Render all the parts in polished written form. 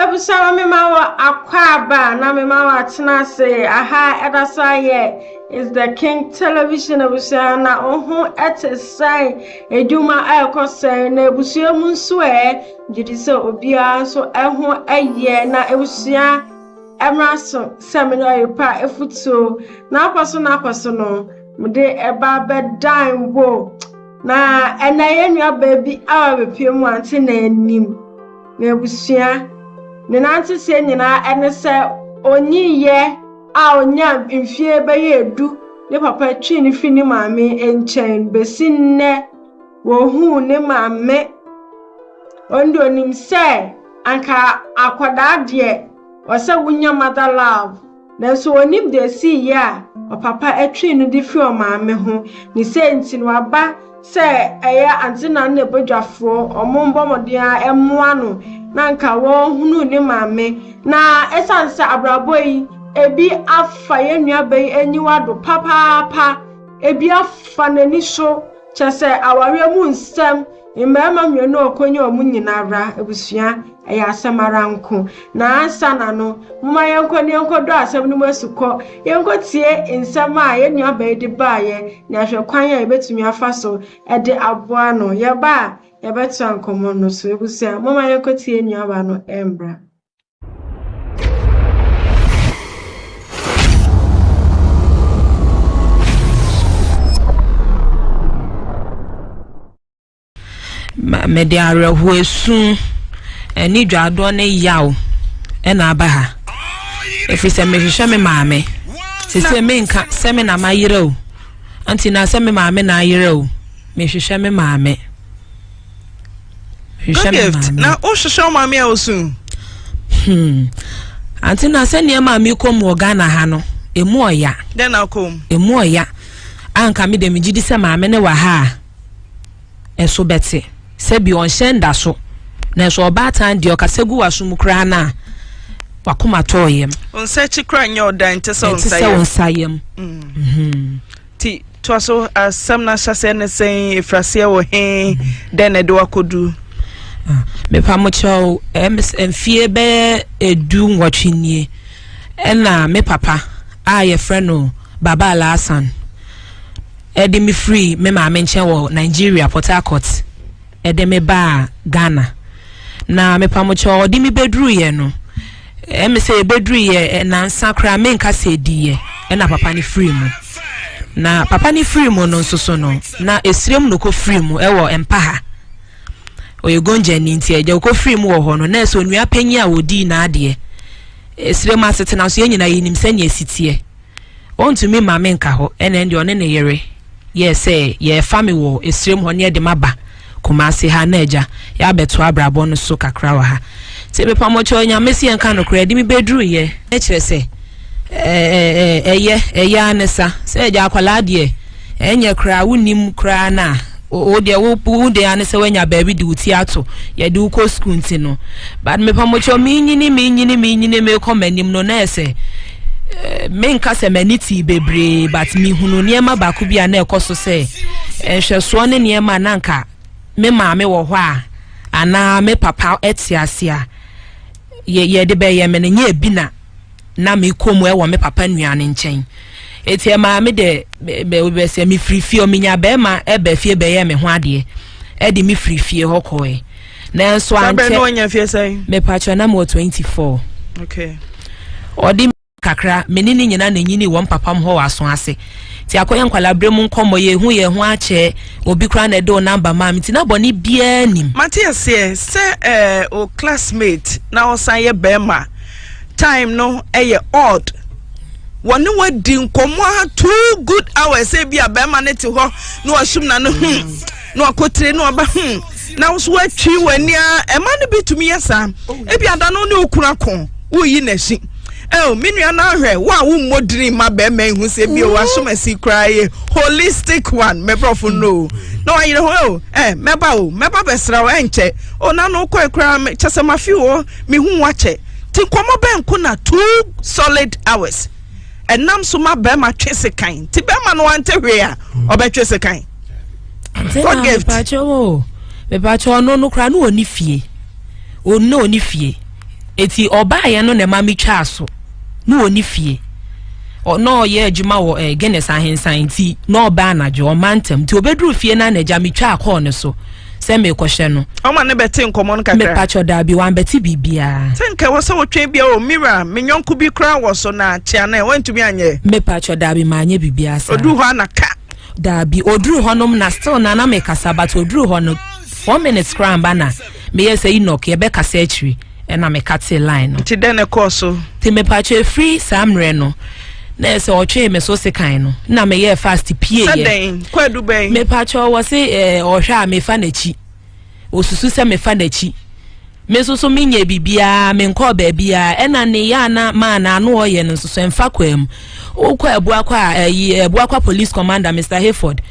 ebusa me ma wa akwaba na me ma wa tena se aha edasa ye is the King Television ebusa na ohu etesai eduma ekosai na ebusa mu nso gidi se obia so ehu eye na ebusa emraso seminar pa efuto na akoso no mde eba bedan wo na enaye nua baby awa bepie mu ante na anim na ebusa ne nanti se nyina ene se onyiye a onya mfie beye edu ne papa twi ne fini maame enchen besi nne wo hu ne maame ondo nim se anka akwada de wose wunya mother love na so onim de si ya o papa atwi no di fi o maame ho ni se nti no aba se eya antina na bodwafo omombo modia emoa no na nka wo hunu ne maame na esansa abraboyi ebi afa ye nuabai enyiwa do papa ebi afa nani so chese aware mu nsem imema mienu okonye omunyinara ebusua eya asamara nko na ansa na no mma yenko do asem no masuko yenko tie nsem a ye nuabai de baaye na hwe kwan ya ebetumi afa so ede aboa no ye ba ye betu ankomo no so ebusua mma yenko tie nuaba no embra mediare huesu eni dwado ne yaw ena abaha efise mehwehwe me maame sese me nka se me na mayire o anti na se me maame na ayire o mehwehwe me maame na o hwehwe maame a osu anti na se ne maame kom wo Ghana ha no emu oya den na kom emu oya anka me de megidi se maame ne wa ha eso beti sebi on shenda so na so obatan de okasegu wasum kra na wakoma toyem on search kra nya odan te so onsayem ti to so asam na hyase ne sen efrase wo he den e de wakodu me pamocho emfie be edu nwotwinie ena me papa aye freno baba Alasan edi mi free me ma menchen wo Nigeria Port Harcourt edi me ba Ghana na me pamocho odi mi bedru ye no me say bedru ye na nsakra me nka se di ye na papa ni free mu na papa ni free mu no so no na esrem no ko free mu ewo empaha oyegonje ni nti eje ko free mu wo ho no na so nua panyi a wodi na ade esrem asete na so yenyina yinim sanya esitie ontumi ma me nka ho ene ndi one ne yere yes ye family wo esrem ho ne de maba Kumasi ha neja ya beto abrabo no so kakra wa ha ti be pamocho nya mesi enka no kra di mi bedru ye e kire se eye anesa se eja akwala de enye kra wunim kra na o de wo de anesa wanya baby di uti ato ye di uko school ntino but me pamocho mi nyini me komanim no na ese menka se maniti bebre but mi hunu niema ba ku bia na ekoso se hweso ne niema na nka me maame wo ho a ana me papa etiasia ye de be ye me ne nya bi na me komu e wo me papa nuane nchen eti maame de be se me frifie o minya be ma e ba fie be ye me ho ade e de me frifie ho koe na enso ante no nya fie sai me pacho na mo 24 okay odi kakra menini nyina na nyini won papa m ho waso ase ti akoye nkwala bremu nkomo ye hu ache obi kra na do number mam ti na boni bia nim Matthias se o classmate na osan ye bema time no eye odd woni wadi nkomo 2 good hours e bia bema ne ti ho na washum na no na akotre na oba na so atwi wani a e ma ne bitumi yesa e bia da no ne okura kon wo yi na shi minua na hwe wa wo modiri ma be ma hu se bi o asomasi kraye holistic one me profo no no ayire ho meba besra wa enche o na no ko ekra me chese mafi wo me hu wache ti komo be nko na 2 solid hours enam so ma be ma twese kan ti be ma no wante hwe a obetwese kan what gift be pacho no kra no oni fie o no oni fie eti oba ye no ne mami twa so no oni fie no ye adwuma wo Guinness ahensan ti no oba anajo o mantem ti obedru fie na na gya metwa akọ ne so se me kohye no o ma ne beti nkomo no kakra me pacho da bi wan beti bibia think wo se wo twen bia o mira me nyonko bi kra wo so na tia na wantumi anye me pacho da bi ma anye bibia sa odu ho anaka da bi odru honom na still na me kasa but odru hono 4 minutes cramba na me ye say Enoch ye be kasa achiri na me kate line no ti den e course ti me pacho free samre no na se otwe me so sekan no na me ye fast pie ye saden kwadu ben me pacho wo se ohwa me fa na chi osusu se me fa na chi me so menye bibia me nko ba bia ena ne ya na ma na no oye no so emfa kwam okwa ebuakwa police commander Mr. Hayford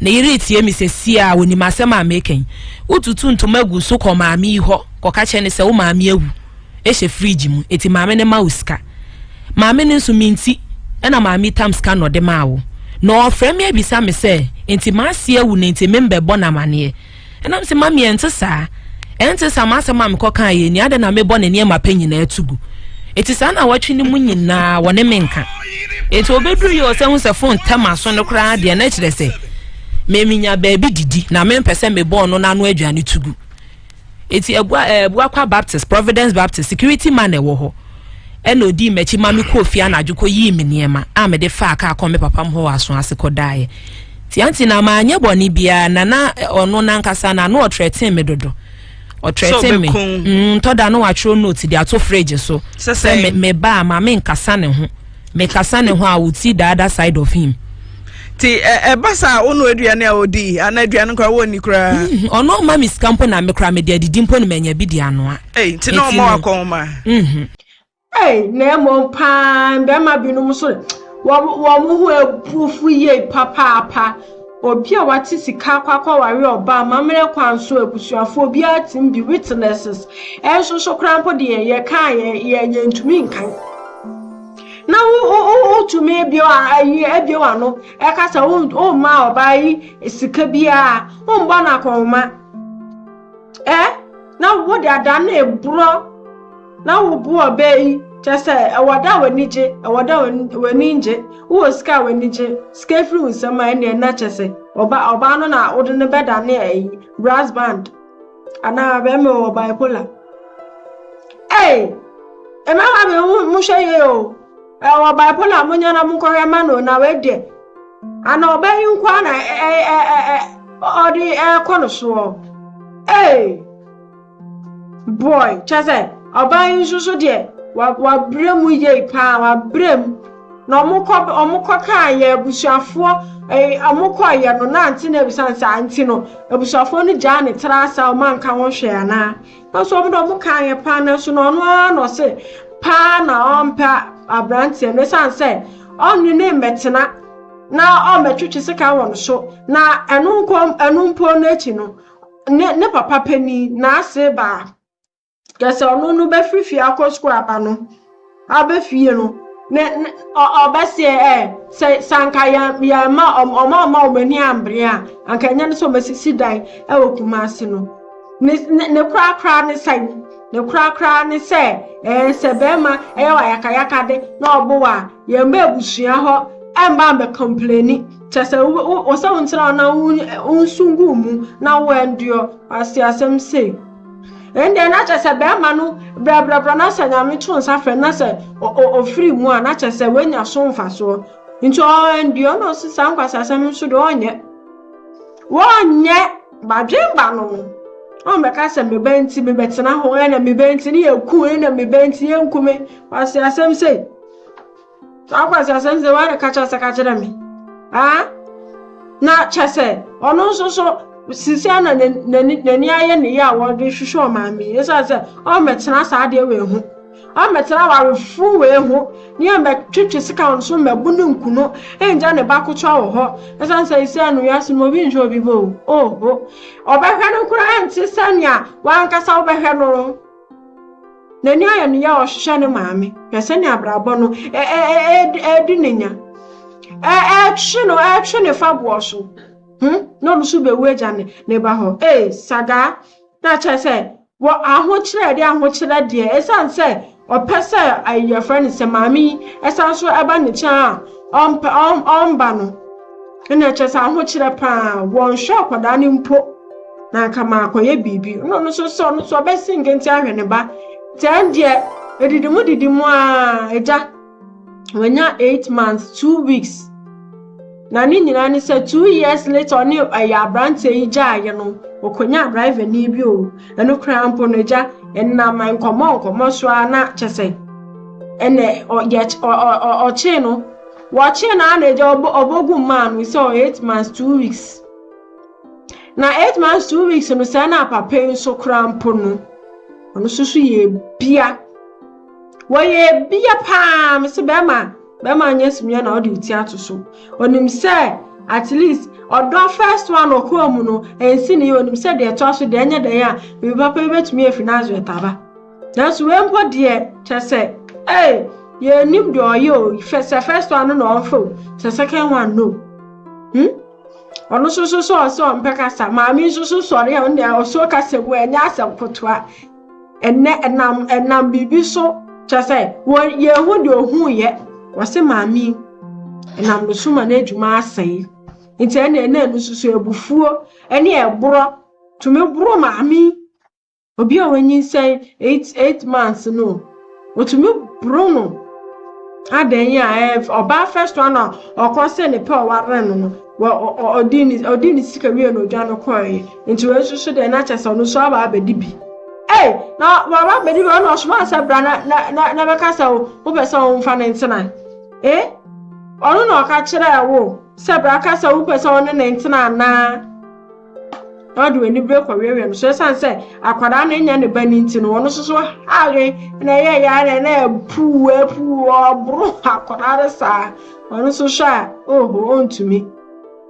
na yiri tie mi se sia woni masem ameken ututu ntomagu so ko maami ho ko ka che ne se wo maami awu e she fridge mu eti maami ne ma uska maami ne so minti ena maami tam ska no de mawo no frame ya bisa me se enti maasi awu ne enti membe bona mane ena se maami ente sa masem am ko kan ye ni ade na me bona ne ma panyi na atugu eti sa na watwe ni mu nyina wone menka eti obedru ye o se hu se phone tema so no kra de na kire se meminya baby didi na me pese me born no na no aduane tugu eti Ebuakwa Baptist Providence Baptist security man e wo ho eno di mechi mami ko fia na adwuko yi me niema a me de fa aka akọ me papa mho aso ase kodae ti anti na ma anya boni bia na ono na nkasa na no threaten me dodo o threaten me to da no watro note di ato fridge so se me ba ma me nkasa ne ho me kasa ne ho a wuti the other side of him ti basa onu aduane a odi ana aduane kwa woni kra ono ma miss campo na me kra me de didimpo ne manya bi di ano a ti no mo akoma na mo pan be ma binum so wo mu hu epufu ye papa obi a wati sika kwakwa ware oba mamre kwanso abusuafo obi atim bi witnesses so krampo de ye kan ye ntumi nkan na o to me bio ayi ebio ano e ka sa o ma oba yi sika bia o mba na akoma na wo de ada na eburo na wo bu obai chese awada wanije awada waninje wo sika wanije sika free usama ene na chese oba no na ode ne beda na ayi brass band ana be me o bipolar ema ha be mu sheye o wa bipolar munya na mu kohe ma no na we de ana oba yi nkwa na odi kono so boy chese oba yi susu de wa brem ye pa wa brem na omukọ ka ye abusuafo omukọ ye no na anti na bisansa anti no abusuafo no ja ne trasa o man ka won hwe ana na so mo do muka ye pa na so no no se pa na ompa abrantie ne sanse onni ne metena na o metwetwe sika won so na enumpo no echi no ne papa pani na ase ba kese onu no be frifie akosko aba no abefie no ne obasie sanka ya ma omani ambria anka nya no so masisi dan Kumasi no ne kra ne sai ne kra ne se se bema wa yakayaka de na obowa ye mba ebusua ho emba be complaini chese wo so ntra na unsungu mu na wo enduo asem sei ende na chese bema no bra na sanya me tun safre na se o free mu a na chese wenya so mfaso nti o enduo no sisa nkwasa asem so do onye badwemba no o meka se me benti me betena ho na me benti ni eku na me benti enkume wase asem sei akwase asem sei wa ka kachira me na chese ono so sisi ana nani aye ne ya wo de hwehwe o maami yesa se o metena sa de we hu o metena wa refu we hu ni am twetwe sika on so mabunu nkuno enja ne ba kotwa wo ho yesa se isi anu ya simo bi njo bi bo obehwe no kura anti sania wankasa obehwe no nani aye ne ya o hwehwe ne maami yesa ne abrabo no di nenya twe ne fabo so no su be weja ne ba ho saga na chese wo ahokyere de ahokyere de esan se opese your friend se mami esan so eba ne chan omba no na chesa ahokyere pa won hwe akoda ne mpo na kama akoye bibi no so be singenti ahwe ne ba ten de edidimu a eja wenya 8 months 2 weeks na ni nyina ni say 2 years later ni ya brante ija ye no okonya driver ni bi o eno krampo no ja enna man komo so ana chese ene o che no wa che na na eja obogu man we say 8 months 2 weeks na 8 months 2 weeks no say na papa so krampo no ono susu ye bia wo ye bia pa me se bema nyesumya na odi uti atoso onim say at least odo first one okomu no ensi ne onim say de to so de anya de ya me papa betumi afinance wetaba na so we mpo de chese ye nim de oyo first one no onfo the second one no ono so mpeka sa maami so sori ya nde oso kase wo enya asem kotoa enam bibi so chese wo ye hu de ohun ye wase maami enam no suma na adwuma asai nti ene no susu ebufuo ene eboro tumi boro maami obi a wanyi say 8 months no otumi boro no adan ya oba first one okose ne pe oware no odini sika wi no dwa no koye nti we susu de na chese no so aba abedibi na baba bedi we no so ma sa bra na be kasa wo be sa wo mfa 99 onu no ka kire wo se bra kasa wo be sa wo 99 na odu eni bre kwa we no so san se akwada na nya ne bani nti no onu so awe na ye ya na pu obru akwada sa onu so sha ontumi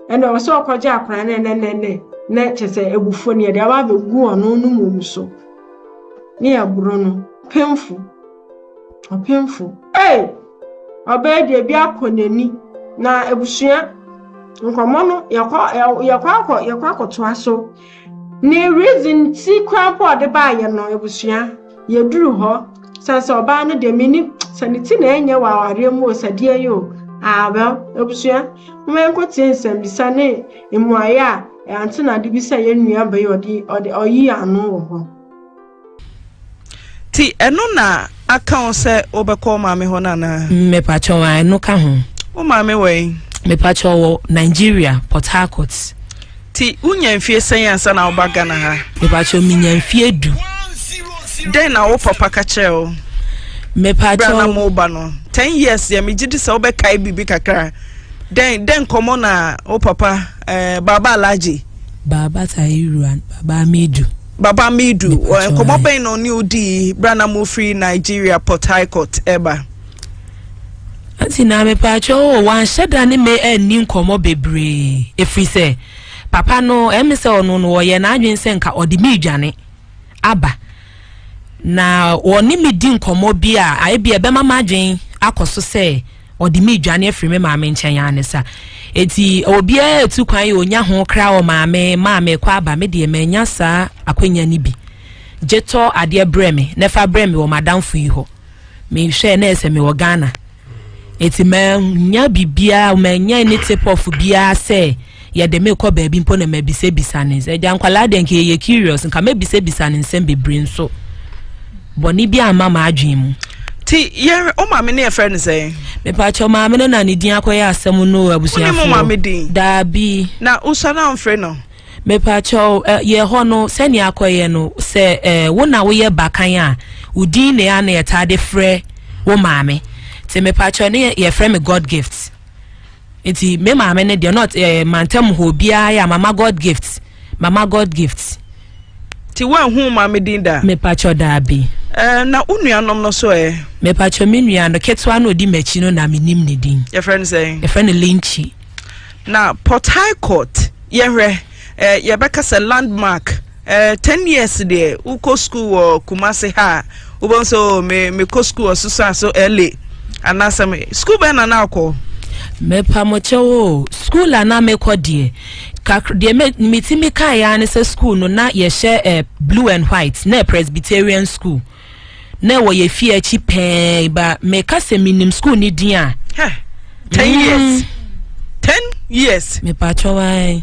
ene wo so kwaje akwada ne chese ebufu ne de aba begu onu no mu so ni aburo no painful obede bi akonani na ebusua nkomo no yakwa to aso ne reason ti kwampo de ba ye no ebusua ye duru ho sanse oba no de mini saniti na enye wa ware mu osadie yo abel ebusua mmenko tie nsem bisa ne emuaya ante na de bisa ye nua ba ye odi oyi anu wo ho ti eno na aka se obekọ maame ho na na me pa chowa eno ka ho o maame we me pa chowo Nigeria Port Harcourt ti unya mfie sen ansa na obaga na ha me pa chowo minya mfie du den na wo papa ka cheo me pa chowo na mo ba no 10 years ya me gidi se obekai bibi kakra den komo na wo papa baba alaji baba Tairuan baba Midu komo ben no ni odi brana mo free Nigeria Port Harcourt eba anti na me pa cho wan sheda ne me ani nkomo bebre efri se papa no emise ono no ye na adwen se nka odi mi dwane aba na oni mi di nkomo bi a bia be mama adwen akoso se odi mi dwane efri me maame nchen ya ne sa eti obi a etu kwan ye onya ho kra o maame kwa aba me de me nya sa akwanya ni bi jeto ade breme nefa breme wo madam fu yi ho me hwe na ese me wo Ghana eti me nya bibia me nya ni tip of bia se ye de me ko ba bi mpo na me bise bisane e ja nkwala de nke ye curious nka me bise bisane nsem bebre nso boni bia mama adwen mu ti ye o maame ne friend say me pa cho maame no na ne din akoya asem no abusuafo ni mo maame din da bi na usana amfre no me pa cho ye ho no se ni akoye no se wo na wo ye bakan a udin ne ya na ye tade frɛ wo maame ti me pa cho ne ye frɛ me God gifts enti me maame ne de not mantem ho bia ya mama God gifts ti wan hu maame din da me pa cho da bi na unuanom no so me pa cho me nua no ketwa no di machi no na menim ne din your friend say your friend Lynchi na Port Harcourt ye hwe ye beka se landmark 10 years there uko school wo Kumasi ha ubonso me ko school so LA anasem school be na akọ me pa mo chewo school ana me ko die de me kai ya ne school no na ye share blue and white na Presbyterian school na wo ye fie chi pe ba me ka se minim school ni din a 10 years 10 years me pa chowai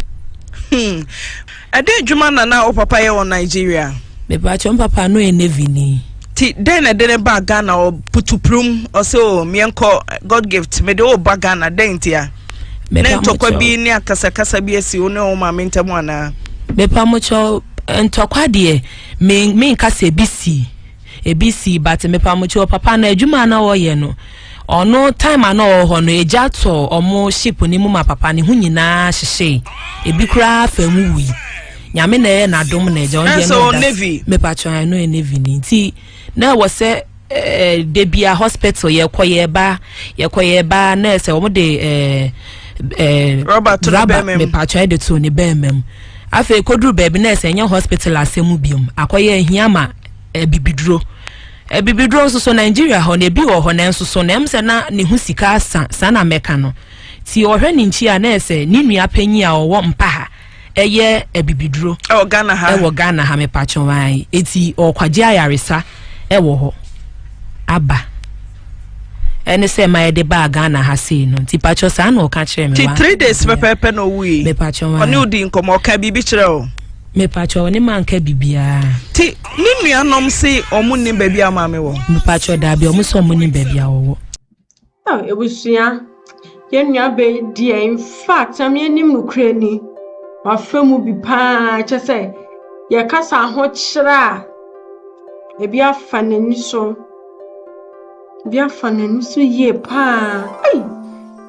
ade djuma na o papa ye won Nigeria me pa chom papa no e navy ni ti den na ba Ghana o putuprum o se o me enko God gift me de o ba Ghana den tia ne ntokwa bi ni akasa bi esi o ne o ma mentamo ana me pa mo cho ntokwa de me nka se ebisi but me pa mo cho papa na adwuma na wo ye no ono time ana ho no eja to omo ship ni mu ma papa ni hu nyina hyehye ebi kura famu wi nyame na na dom na eja onje no navy me pa cho no e navy ni ti na wo se debia hospital ye koye ba na se omo de Robert me pa cho de to ni bemem afi kodru baby na se nya hospital asemu biom akoye hiama bibiduro so Nigeria ho na bi ho na nso so na emse na ne hu sika sa na meka no ti ohwe ni nchi a na ese ni nua panyi a owo mpa ha eye bibiduro Ghana ha me pacho wan eti okwaje ayaresa ewo ho aba ene se ma de ba Ghana ha sei no ti pacho sa na o ka kire me wa ti 3 days pepe no wi me pacho wan oni odi nkomo ka bibi kire o me pacho ni manka bibia ti ni nuanom se omu ni baby amame wo me pacho da bi omu so omu ni baby awo ebusia ye nua be die in fact am ye nim nukre ni wa famu bi pa che se ye kasa ho kira ebi afa nani so ye pa ai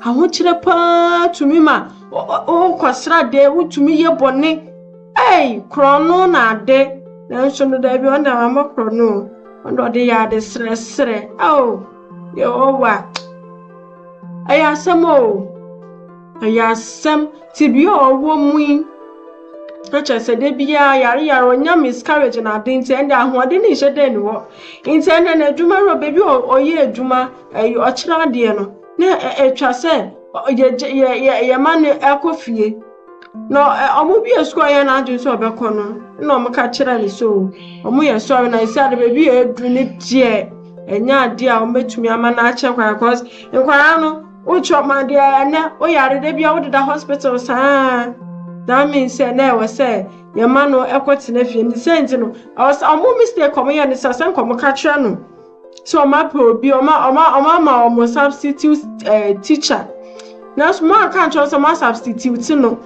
aho kira pa tumi ma o kwasra de utumi ye bone Hey, chrono na de na so no da bi on da ma chrono on do de ya de sre oh yo wa aya sam ti bi owo mu acha se de bi ya yare onya miscarriage na de nti ende ahoade ni hye de ni wo nti ende na adwuma ro bebi oye adwuma o kira de no na etwa se ye man ekofie no omo bi esku aye na aju so obekọ no omo ka kira ni so omo ye so na isi ade bebi edu ni die enya ade a ometumi ama na achekwa cause nkwara no ucho ma de na o yare de bia wo da hospital saa that means na we say your man no ekoti na fie ni senti no omo mistake omo ye ni sasen komo ka kira no so omo pro bi omo substitute teacher na small kan cho so ma substitute no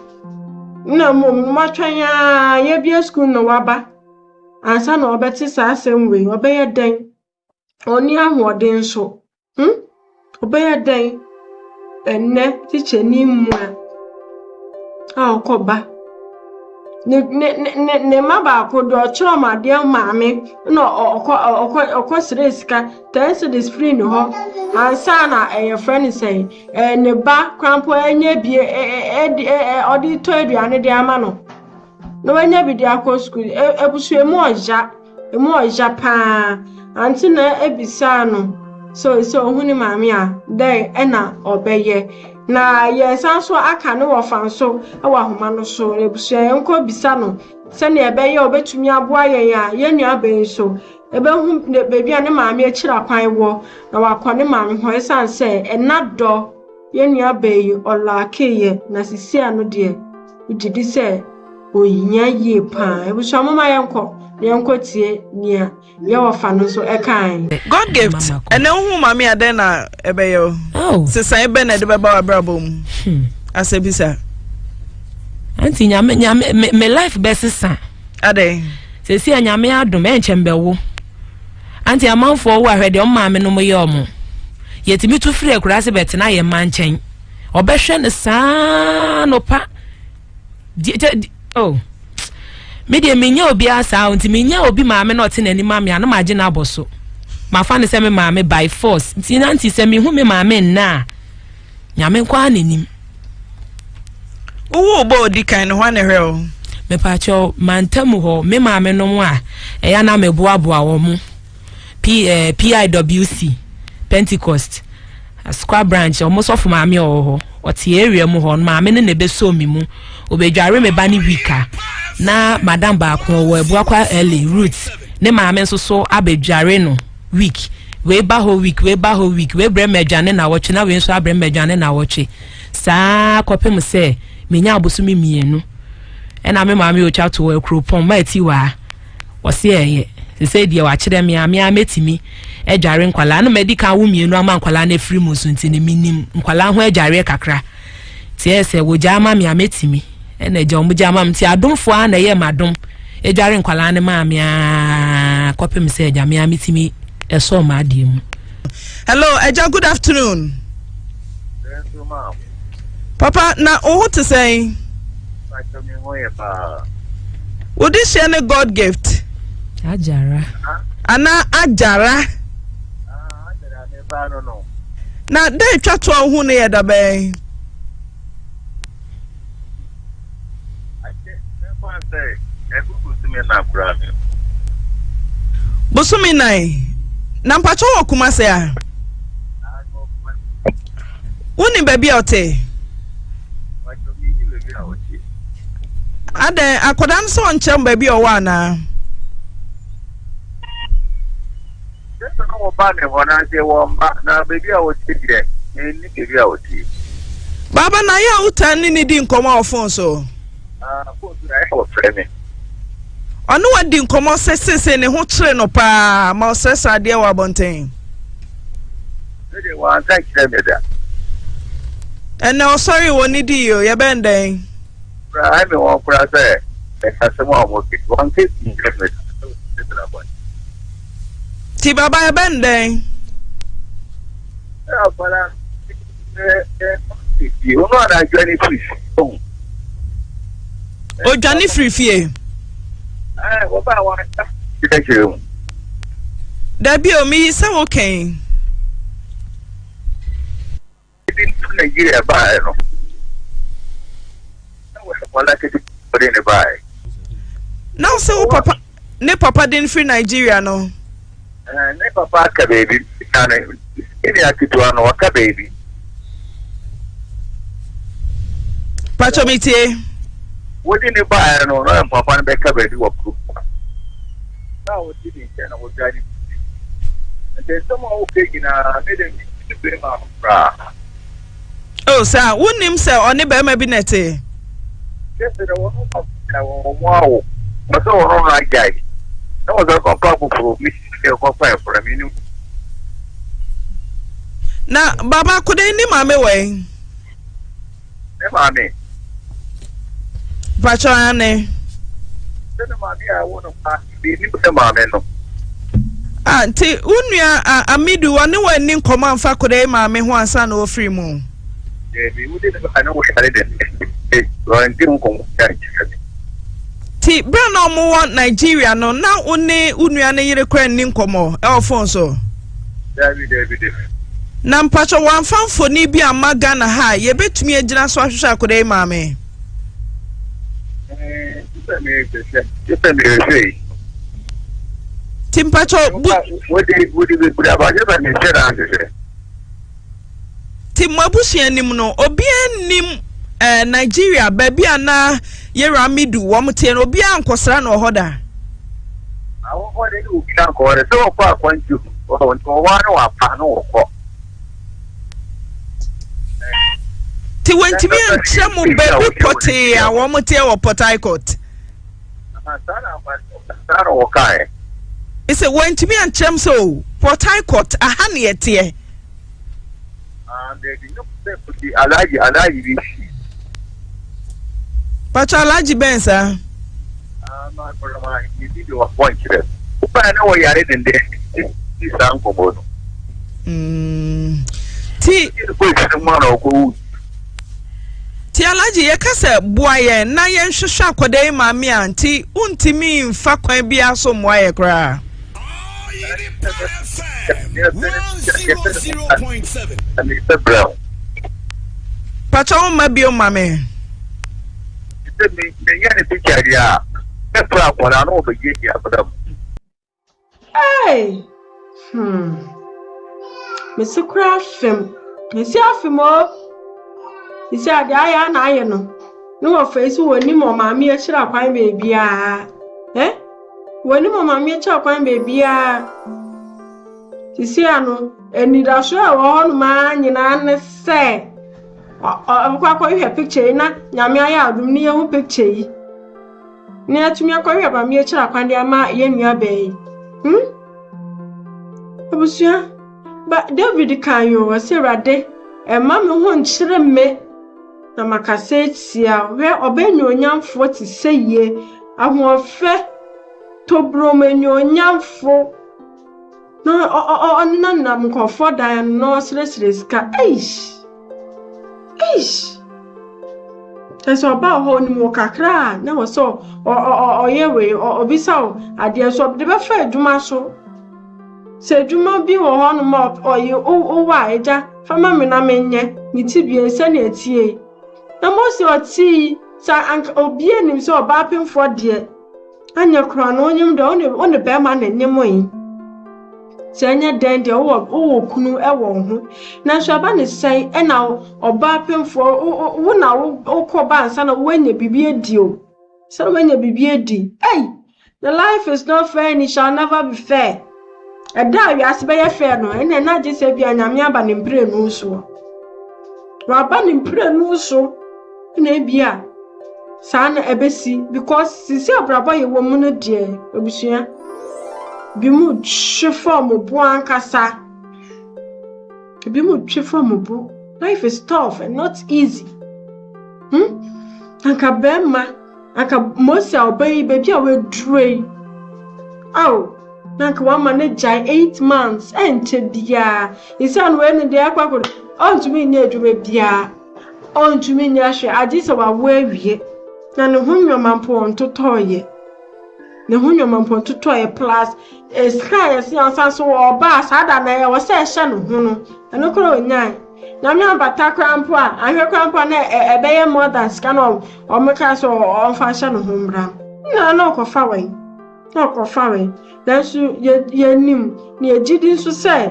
na mo twanya ye bia school no waba ansa na obeti sa asem we obeye den oni ahoden so obeye den enne teacher ni mu a okoba ne maba ko do chiro ma de maame no okọ sresika tense the screen ho ansa na friend say ne ba krampo enya bie odi to aduane de ama no no enya bi de akọ school ebusu emu oja pa anti na ebisa no so ohuni maame a dai ena obeye na yensan so aka ne wo fanso e wa homa no so ebusu enko bisa no se ne ebeye obetumi aboa yen a yenua so ebe hu bebi a ne maame akira kwan wo na wakọ ne maame ho esan se enado yenua beyi olakeye na sisi ano de ugidi se oyinya ye pa ebusu amoma yenko tie nia ye wo fa no so ekan God gift ene hu maame ade na ebeye sesa ebe na de beba wa brabom asebisa anti nyame me life besisa ade sesi anyame adom enchembewo anti amanfo wo ahwede maame no moye omo yetimi tu free kurase betena ye manchen obehwe ne saa no pa me de menya obi asa anti menya obi maame na ote nani maame ana maje na aboso mafa ne se me maame by force nti nanti se me hu me maame na nyame kwa nanim wo bo di kan ho na hwe o me pa cho mantamu ho me maame no mu a eya na me boaboa wo mu PIWC Pentecost Square branch almost of maame o ho ɔte area mu hɔ maame ne beso mi mu obedware me ba ne wika na madam ba ko wo ebuakwa early roots ne maame nso so abedware no week we ba ho week we bre medwane na woche na we nso abre medwane na woche saa kopem se menya abosumi mienu ena me maame o chato wo ekropon ma eti wa wose eye se die wa kire me ametimi edware nkwala na medical wo mienu ama nkwala na free musu nti ne minim nkwala ho edware kakra tie se wo jama me ametimi ena je omu jama mti adomfo a na ye madom edware nkwala ne maame a kopem se eja me ametimi eso ma adiem. Hello Eja, good afternoon. Yes ma'am. Papa na what to say? Would this share a God gift? Ajara. Ana ajara. No. Na dey twa to hu na ye da be. Bosumi nai. Na mpacho wo kuma se a. Woni baby ote. Ade akoda nso onchem baby o wa na. Yes no ba me wona je wo mba na baby a ote dire. Ni baby a ote. Baba na ya utan ni di nkoma ofon so. Phone I have friend. Onu wadi nkomo sesese ne ho kire no pa ma osesa de wa bonten. They want thank them there. And now sorry woni di yo ye benden. I me won kura say e asemo amoke. One case in government. Ti baba ye benden. Ya para you know that journey fish. O Johnny free fie. What about one? Thank you. Dabi o mi se wo ken. In Nigeria buy no. Well like it put in the buy. Now se wo papa ne papa din free Nigeria no. Ne papa ka baby and in ya kitu ano waka baby. Pacho mitie. What in the buy no papa ne beka baby wo proof. Now what did he say na wo jani. And there's someone who taking made them to be ma bra. Oh sir, wonim se oni be ma bi nete. Yes, there was no wow. But so no right guy. That was a couple for me for me. Na baba kude ni mame we. Mame. Pacho ane. I want to be mame no. Ti unua amidu woni wani nkoma amfa kude mame ho ansa na ofri mu. I know what I did. Ti bra na omo won Nigeria no na une unua ne yire kra ni nkomo e ofon so. David. Na mpacho wan famfo ni bi amaga na ha ye betumi agina so ahwehwe akoda mame. Ti mpacho what did about you Ti mabushi anim no obi anim Nigeria baby ana yera midu wo mte no obi ankosra na ohoda. Awo ho de obi na ko re so kwa kwanju o wa na wa pa no ko. Ti wentimi anche mu baby poti a wo mte wo Port Harcourt. Sana wo kai. Ise wentimi anchem so Port Harcourt aha ne yete. And the Alaji Bishi. Pacho Alaji Bensa. You did your point there. I know you are in there. This uncle Bono. Ti Alaji ye kase boaye na ye nhwehwe akoda mame anti untimi mfa kwan bia so moaye kra. Pacho ma bio mame. Hey. Mr. Craft film. Mr. Afimo. isi ade aya na aye no no face woni mo maami e kira kwan baby a woni mo maami e kira kwan baby a isi ano enida so e wo hono ma nyina ne se kwa hwe picture na nyame aya adum ne hu picture yi ne atumi akwa ba mi e kira kwan dia ma ye nua bai abusia ba David kan yo wasirade ma me ho nkyere me na makase tia hwe obanyonyamfo ti seye ahofe tobro menyonyamfo no na mkofo dan no sresre ska eish eso ba ho ni mo kakra na wo so oyewe obisa ade so de be fa adwuma so se adwuma bi wo ho no mo oye o wa eja fama me na menye ni tibie se na etie na mo se oti sa anka obie nim se oba pemfo de anya kro na onyim de one be ma na nyem yi se anya den de wo kunu e wo ho na so aba ne sai e na oba pemfo wo na wo koba ansa na wo anya bibie di o se wo anya bibie di the life is not fair and it shall never be fair. Eda wi asebe ye fair no ene na je se bia nyame aba ne mpre no so wa aba ne mpre no so na bia sa na ebesi because sisi abrabo ye wo mu no de obusua bi mu tshefo mo bo ankasa bi mu tshefo mo bo life is tough and not easy anka bema anka mosia obai baby a we drei nanka wa manage 8 months ente bia isan we ne de akwa ontumi nya adwuma bia ontumi nya hwe agise wa wawie na ne hunwomampo ntotoye plus sky yes ansan so oba sada na ye wo se hye no hu no eno kro onyan na me abata krampo a ahwe krampo na ebeye more than scan o meka so on fa hye no hu mbra na okofa wen dansu ye nim ni ejidi nso se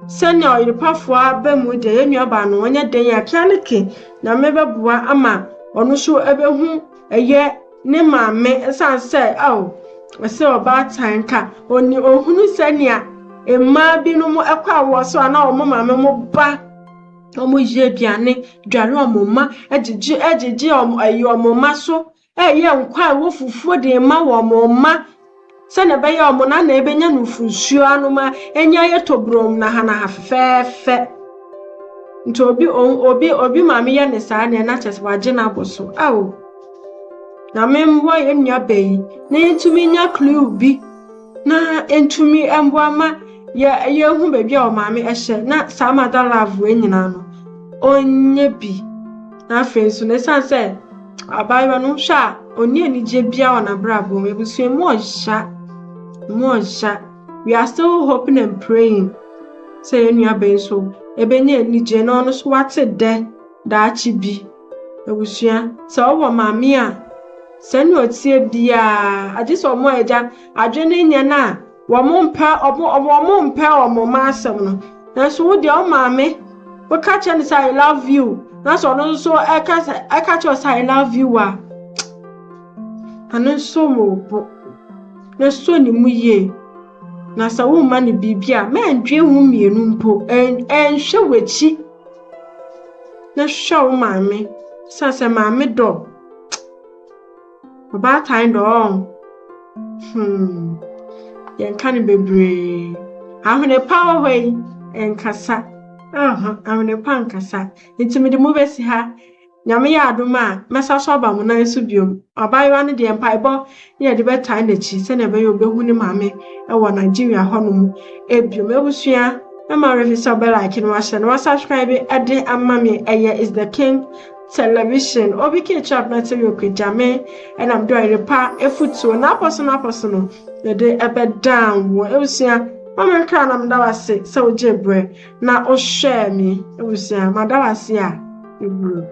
senior iripafo abemu de yenua ba no onye den ya kanike na mebebua ama onu so ebehu eye ne maame sanse wese oba tanka oni ohunu senia emma binu mu ekwa wo so ana o maame mu ba omo je biane dware omoma ejiji omoma so ye nkwa wo fufuo de ma wo omoma se ne be ye omona na ebenya no funsuo anoma enya ye tobrom na hana hafefe nto obi maame ye ne saa ne na chese waje na aboso na membo ye nua bai na entumi nya clue bi na entumi embo ama ye hu ba bia o maame ehye na saa mother love enyina no onye bi na afenso ne sanse abayiwa no hwa oni anije bia ona brabo mebusu mo sha we are still hoping and praying say nua bai so ebenye anije no no so wate de da chi bi ebusuya so wo maame a senu otie bia agise omo eja adwene nya na wo mo mpa omo ma asem no na so wo de o maame wo ka che ne say I love you na so no so I catch us I love you anu so mo bo na so ni mu ye na sa wo ma ne bibia me ndwe hu mienu mpo enhwe wechi na show maame sase maame do oba time do yen kan bebre ahune power way enkasa ahune pankasa intimi de mobesi ha nyame ya adoma mesa so ba mo na esu biom abayiwa ne de empaibo ye de beta na chi se na be yo behu ni maame e wo Nigeria honom ebiom ebusua e ma refisa bela like no ahye no subscribe e de amame eye is the king television obike chap na tell you kwejame and I'm doing repa efutuo na personal de ebe down wo ebusua mama ka na mdawase se ojebre na o share me ebusua madawase a ebru